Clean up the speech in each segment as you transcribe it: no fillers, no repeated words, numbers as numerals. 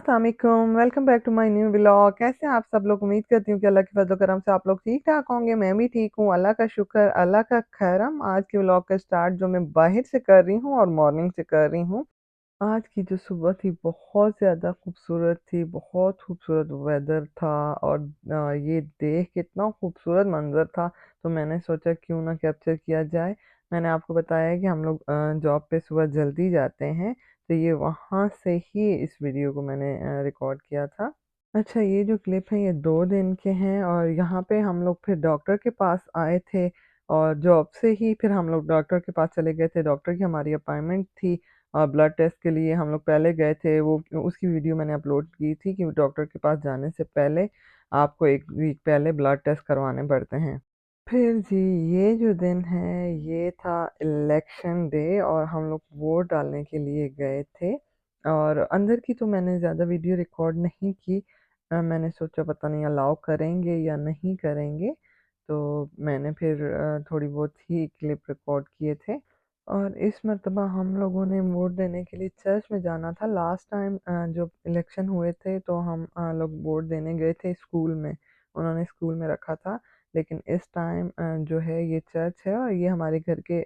अस्सलामुअलैकुम, welcome back to my new vlog. कैसे हैं आप सब लोग? उम्मीद करती हूँ कि अल्लाह के फज़ल व करम से आप लोग ठीक-ठाक होंगे। मैं भी ठीक हूँ, अल्लाह का शुक्र, अल्लाह का करम। आज के व्लॉग का स्टार्ट जो मैं बाहर से कर रही हूँ और मॉर्निंग से कर रही हूँ। आज की जो सुबह थी बहुत ज़्यादा खूबसूरत थी, बहुत खूबसूरत वेदर था और ये देख के इतना खूबसूरत मंज़र था, तो मैंने सोचा क्यों ना कैप्चर किया जाए। मैंने आपको बताया कि हम लोग जॉब पे सुबह जल्दी जाते हैं, तो ये वहाँ से ही इस वीडियो को मैंने रिकॉर्ड किया था। अच्छा, ये जो क्लिप है ये 2 दिन के हैं और यहाँ पे हम लोग फिर डॉक्टर के पास आए थे और जॉब से ही फिर हम लोग डॉक्टर के पास चले गए थे। डॉक्टर की हमारी अपॉइंटमेंट थी ब्लड टेस्ट के लिए हम लोग पहले गए थे। वो उसकी वीडियो मैंने अपलोड की थी कि डॉक्टर के पास जाने से पहले आपको 1 वीक पहले ब्लड टेस्ट करवाने पड़ते हैं। फिर जी, ये जो दिन है ये था इलेक्शन डे और हम लोग वोट डालने के लिए गए थे और अंदर की तो मैंने ज़्यादा वीडियो रिकॉर्ड नहीं की। मैंने सोचा पता नहीं अलाउ करेंगे या नहीं करेंगे, तो मैंने फिर थोड़ी बहुत ही क्लिप रिकॉर्ड किए थे। और इस मर्तबा हम लोगों ने वोट देने के लिए चर्च में जाना था। लास्ट टाइम जब इलेक्शन हुए थे तो हम लोग वोट देने गए थे स्कूल में, उन्होंने स्कूल में रखा था। लेकिन इस टाइम जो है ये चर्च है और ये हमारे घर के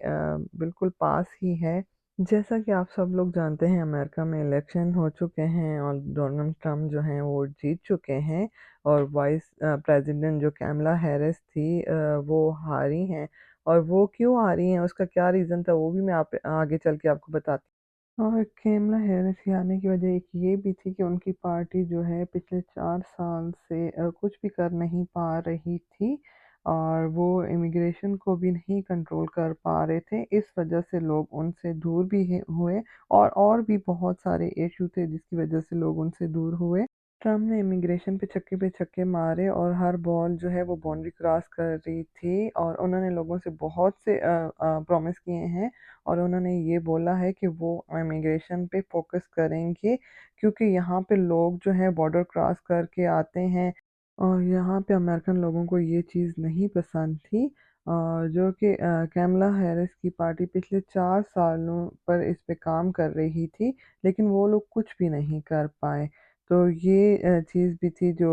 बिल्कुल पास ही है। जैसा कि आप सब लोग जानते हैं अमेरिका में इलेक्शन हो चुके हैं और डोनाल्ड ट्रम्प जो हैं वो जीत चुके हैं और वाइस प्रेसिडेंट जो कैमला हैरिस थी वो हारी हैं। और वो क्यों हारी हैं उसका क्या रीज़न था वो भी मैं आप आगे चल के आपको बताती हूँ। और कैमला हैरिस के आने की वजह एक ये भी थी कि उनकी पार्टी जो है पिछले 4 साल से कुछ भी कर नहीं पा रही थी और वो इमिग्रेशन को भी नहीं कंट्रोल कर पा रहे थे। इस वजह से लोग उनसे दूर भी हुए और भी बहुत सारे इशू थे जिसकी वजह से लोग उनसे दूर हुए। ट्रम्प ने इमिग्रेशन पे छक्के मारे और हर बॉल जो है वो बाउंड्री क्रॉस कर रही थी और उन्होंने लोगों से बहुत से प्रॉमिस किए हैं और उन्होंने ये बोला है कि वो इमिग्रेशन पे फोकस करेंगे क्योंकि यहाँ पे लोग जो हैं बॉर्डर क्रॉस करके आते हैं और यहाँ पे अमेरिकन लोगों को ये चीज़ नहीं पसंद थी और जो कि कैमला हैरिस की पार्टी पिछले 4 सालों पर इस पे काम कर रही थी, लेकिन वो लोग कुछ भी नहीं कर पाए। तो ये चीज़ भी थी जो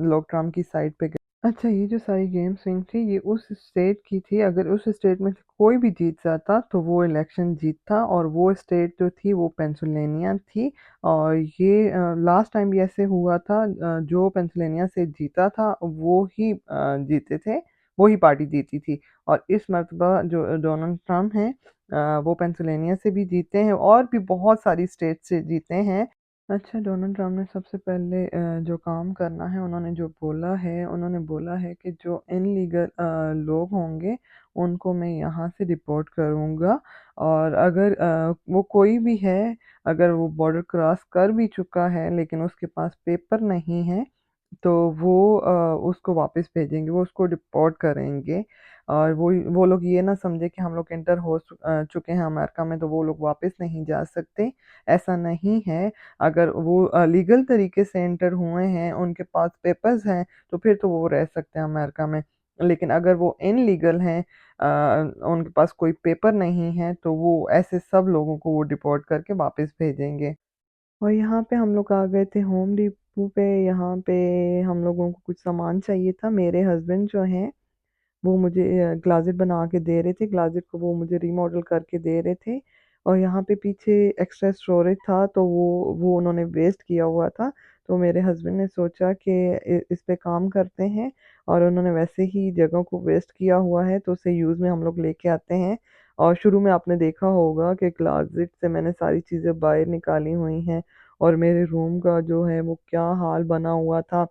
लोग ट्रम्प की साइड पे गए। अच्छा, ये जो सारी गेम स्विंग थी ये उस स्टेट की थी, अगर उस स्टेट में से कोई भी जीत जाता तो वो इलेक्शन जीतता और वो स्टेट जो थी वो पेंसिल्वेनिया थी। और ये लास्ट टाइम भी ऐसे हुआ था, जो पेंसिल्वेनिया से जीता था वो ही जीते थे, वो ही पार्टी जीती थी। और इस मर्तबा जो डोनाल्ड ट्रम्प हैं वो पेंसिल्वेनिया से भी जीते हैं और भी बहुत सारी स्टेट से जीते हैं। अच्छा, डोनाल्ड ट्रम्प ने सबसे पहले जो काम करना है उन्होंने बोला है कि जो इनलीगल लोग होंगे उनको मैं यहाँ से डिपोर्ट करूँगा और अगर वो कोई भी है, अगर वो बॉर्डर क्रॉस कर भी चुका है लेकिन उसके पास पेपर नहीं है तो उसको वापस भेजेंगे, वो उसको डिपोर्ट करेंगे। और वो लोग ये ना समझे कि हम लोग एंटर हो चुके हैं अमेरिका में तो वो लोग वापस नहीं जा सकते, ऐसा नहीं है। अगर वो लीगल तरीके से एंटर हुए हैं, उनके पास पेपर्स हैं, तो फिर तो वो रह सकते हैं अमेरिका में। लेकिन अगर वो इनलीगल हैं, उनके पास कोई पेपर नहीं है, तो वो ऐसे सब लोगों को वो डिपोर्ट करके वापस भेजेंगे। और यहाँ पे हम लोग आ गए थे होम डिपो पे। यहाँ पे हम लोगों को कुछ सामान चाहिए था। मेरे हस्बैंड जो हैं वो मुझे क्लोज़ेट बना के दे रहे थे, क्लोज़ेट को वो मुझे रीमॉडल करके दे रहे थे। और यहाँ पे पीछे एक्स्ट्रा स्टोरेज था तो वो उन्होंने वेस्ट किया हुआ था। तो मेरे हस्बैंड ने सोचा कि इस पे काम करते हैं और उन्होंने वैसे ही जगह को वेस्ट किया हुआ है तो उसे यूज़ में हम लोग लेके आते हैं। और शुरू में आपने देखा होगा कि क्लोज़ेट से मैंने सारी चीज़ें बाहर निकाली हुई हैं और मेरे रूम का जो है वो क्या हाल बना हुआ था।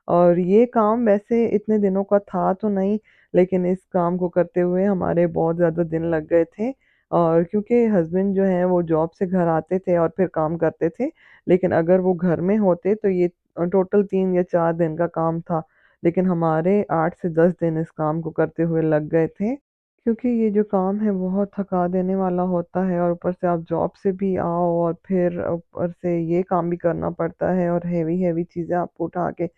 और ये काम वैसे इतने दिनों का था तो नहीं, लेकिन इस काम को करते हुए हमारे बहुत ज़्यादा दिन लग गए थे। और क्योंकि हस्बैंड जो हैं वो जॉब से घर आते थे और फिर काम करते थे, लेकिन अगर वो घर में होते तो ये टोटल 3 या 4 दिन का काम था। लेकिन हमारे 8 से 10 दिन इस काम को करते हुए लग गए थे। क्योंकि ये जो काम है बहुत थका देने वाला होता है और ऊपर से आप जॉब से भी आओ और फिर ऊपर से ये काम भी करना पड़ता है और हेवी-हेवी चीज़ें आपको उठा के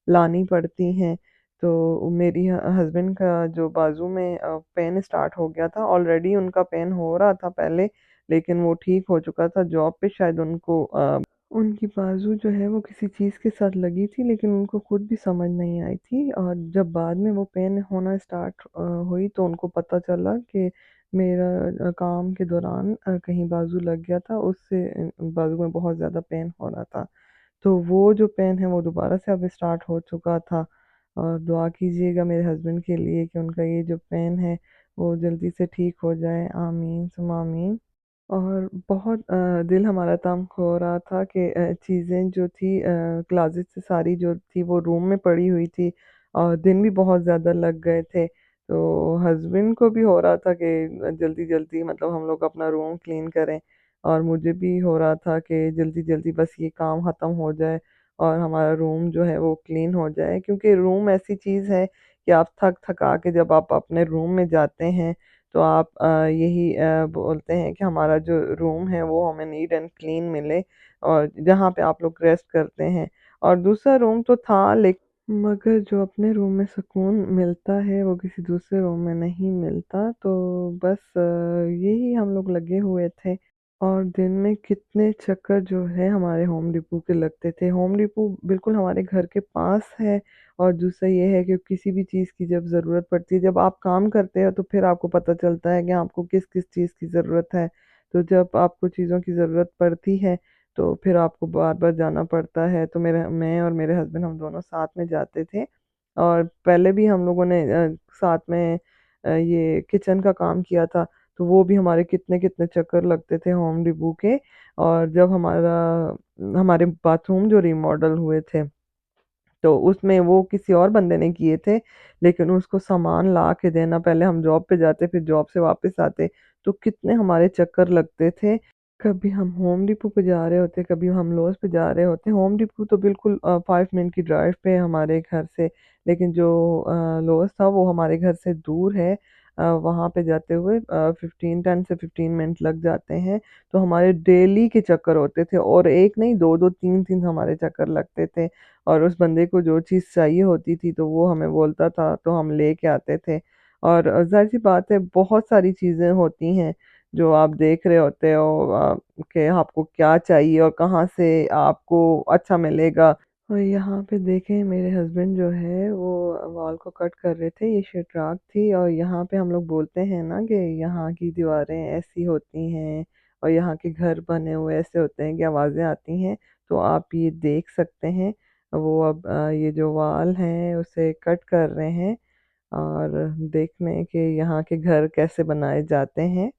लानी पड़ती हैं। तो मेरी हस्बैंड का जो बाजू में पेन स्टार्ट हो गया था, ऑलरेडी उनका पेन हो रहा था पहले, लेकिन वो ठीक हो चुका था। जॉब पे शायद उनको उनकी बाजू जो है वो किसी चीज़ के साथ लगी थी, लेकिन उनको खुद भी समझ नहीं आई थी, और जब बाद में वो पेन होना स्टार्ट हुई तो उनको पता चला कि मेरा काम के दौरान कहीं बाजू लग गया था, उससे बाजू में बहुत ज़्यादा पेन हो रहा था। तो वो जो पेन है वो दोबारा से अब स्टार्ट हो चुका था, और दुआ कीजिएगा मेरे हस्बैंड के लिए कि उनका ये जो पेन है वो जल्दी से ठीक हो जाए। आमीन सुम्मा आमीन। और बहुत दिल हमारा तंग हो रहा था कि चीज़ें जो थी क्लासेस से सारी जो थी वो रूम में पड़ी हुई थी, और दिन भी बहुत ज़्यादा लग गए थे। तो हस्बैंड को भी हो रहा था कि जल्दी-जल्दी मतलब हम लोग अपना रूम क्लीन करें, और मुझे भी हो रहा था कि जल्दी-जल्दी बस ये काम ख़त्म हो जाए और हमारा रूम जो है वो क्लीन हो जाए। क्योंकि रूम ऐसी चीज़ है कि आप थक-थका के जब आप अपने रूम में जाते हैं तो आप यही बोलते हैं कि हमारा जो रूम है वो हमें नीट एंड क्लीन मिले, और जहाँ पे आप लोग रेस्ट करते हैं। और दूसरा रूम तो था, मगर जो अपने रूम में सुकून मिलता है वो किसी दूसरे रूम में नहीं मिलता। तो बस यही हम लोग लगे हुए थे। और दिन में कितने चक्कर जो है हमारे होम डिपो के लगते थे। होम डिपो बिल्कुल हमारे घर के पास है, और दूसरा ये है कि किसी भी चीज़ की जब ज़रूरत पड़ती है, जब आप काम करते हो तो फिर आपको पता चलता है कि आपको किस-किस चीज़ की ज़रूरत है। तो जब आपको चीज़ों की ज़रूरत पड़ती है, तो फिर आपको बार-बार जाना पड़ता है। तो मैं और मेरे हस्बैंड हम दोनों साथ में जाते थे, और पहले भी हम लोगों ने साथ में ये किचन का काम किया था। तो वो भी हमारे कितने-कितने चक्कर लगते थे होम डिपो के। और जब हमारे बाथरूम जो रिमॉडल हुए थे, तो उसमें वो किसी और बंदे ने किए थे, लेकिन उसको सामान ला के देना, पहले हम जॉब पे जाते, फिर जॉब से वापस आते, तो कितने हमारे चक्कर लगते थे। कभी हम होम डिपो पे जा रहे होते, कभी हम लोस पे जा रहे होते। होम डिपो तो बिल्कुल 5 मिनट की ड्राइव पे है हमारे घर से, लेकिन जो लोस था वो हमारे घर से दूर है। वहाँ पे जाते हुए 10 से 15 मिनट लग जाते हैं। तो हमारे डेली के चक्कर होते थे, और एक नहीं 2-2 3-3 हमारे चक्कर लगते थे। और उस बंदे को जो चीज़ चाहिए होती थी तो वो हमें बोलता था, तो हम लेके आते थे। और ज़ाहिर-सी बात है, बहुत सारी चीज़ें होती हैं जो आप देख रहे होते हो कि आपको क्या चाहिए और कहाँ से आपको अच्छा मिलेगा। और यहाँ पे देखें, मेरे हस्बैंड जो है वो वॉल को कट कर रहे थे, ये शिटराक थी, और यहाँ पे हम लोग बोलते हैं ना कि यहाँ की दीवारें ऐसी होती हैं और यहाँ के घर बने हुए ऐसे होते हैं कि आवाज़ें आती हैं। तो आप ये देख सकते हैं, वो अब ये जो वॉल है उसे कट कर रहे हैं, और देख रहे हैं कि यहाँ के घर कैसे बनाए जाते हैं।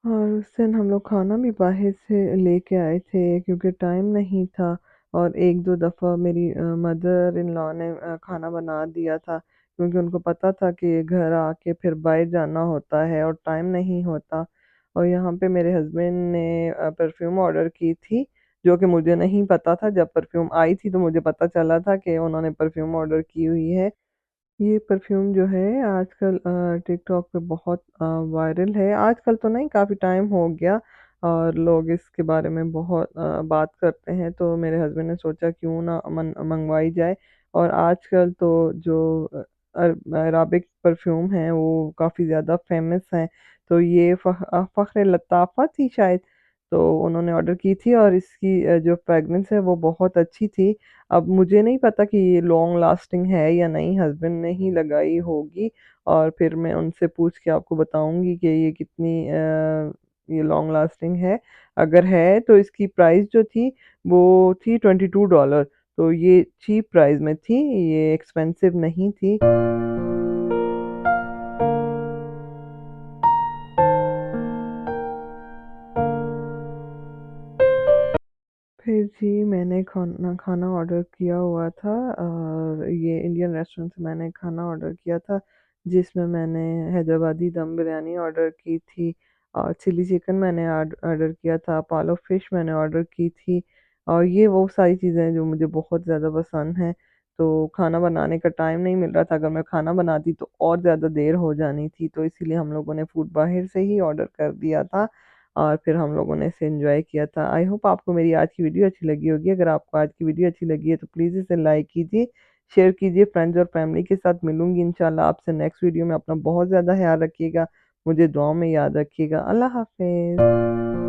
और उस दिन हम लोग खाना भी बाहर से लेके आए थे क्योंकि टाइम नहीं था, और 1-2 दफ़ा मेरी मदर इन लॉ ने खाना बना दिया था, क्योंकि उनको पता था कि घर आके फिर बाहर जाना होता है और टाइम नहीं होता। और यहाँ पे मेरे हस्बैंड ने परफ्यूम ऑर्डर की थी, जो कि मुझे नहीं पता था। जब परफ्यूम आई थी तो मुझे पता चला था कि उन्होंने परफ्यूम ऑर्डर की हुई है। ये परफ्यूम जो है आजकल टिकटॉक पे बहुत वायरल है। आजकल तो नहीं, काफ़ी टाइम हो गया, और लोग इसके बारे में बहुत बात करते हैं, तो मेरे हस्बैंड ने सोचा क्यों ना मंगवाई जाए। और आजकल तो जो अराबिक परफ्यूम हैं वो काफ़ी ज़्यादा फ़ेमस हैं। तो ये फ़ख्र लताफ़ा थी शायद, तो उन्होंने ऑर्डर की थी, और इसकी जो फ्रेग्रेंस है वो बहुत अच्छी थी। अब मुझे नहीं पता कि ये लॉन्ग लास्टिंग है या नहीं, हस्बैंड ने ही लगाई होगी, और फिर मैं उनसे पूछ के आपको बताऊँगी कि ये कितनी ये लॉन्ग लास्टिंग है। अगर है तो इसकी प्राइस जो थी वो थी $22, तो ये चीप प्राइस में थी, ये एक्सपेंसिव नहीं थी। फिर जी मैंने खाना खाना ऑर्डर किया हुआ था, और ये इंडियन रेस्टोरेंट से मैंने खाना ऑर्डर किया था, जिसमें मैंने हैदराबादी दम बिरयानी ऑर्डर की थी, और चिली चिकन मैंने ऑर्डर किया था, पालो फिश मैंने ऑर्डर की थी। और ये वो सारी चीज़ें हैं जो मुझे बहुत ज़्यादा पसंद हैं। तो खाना बनाने का टाइम नहीं मिल रहा था, अगर मैं खाना बनाती तो और ज़्यादा देर हो जानी थी, तो इसीलिए हम लोगों ने फूड बाहर से ही ऑर्डर कर दिया था, और फिर हम लोगों ने इसे एन्जॉय किया था। आई होप आपको मेरी आज की वीडियो अच्छी लगी होगी। अगर आपको आज की वीडियो अच्छी लगी है तो प्लीज़ इसे लाइक कीजिए, शेयर कीजिए फ्रेंड्स और फैमिली के साथ। मिलूँगी इंशाल्लाह आपसे नेक्स्ट वीडियो में। अपना बहुत ज़्यादा ख़्याल रखिएगा, मुझे दुआओं में याद रखिएगा। अल्लाह हाफ़िज़।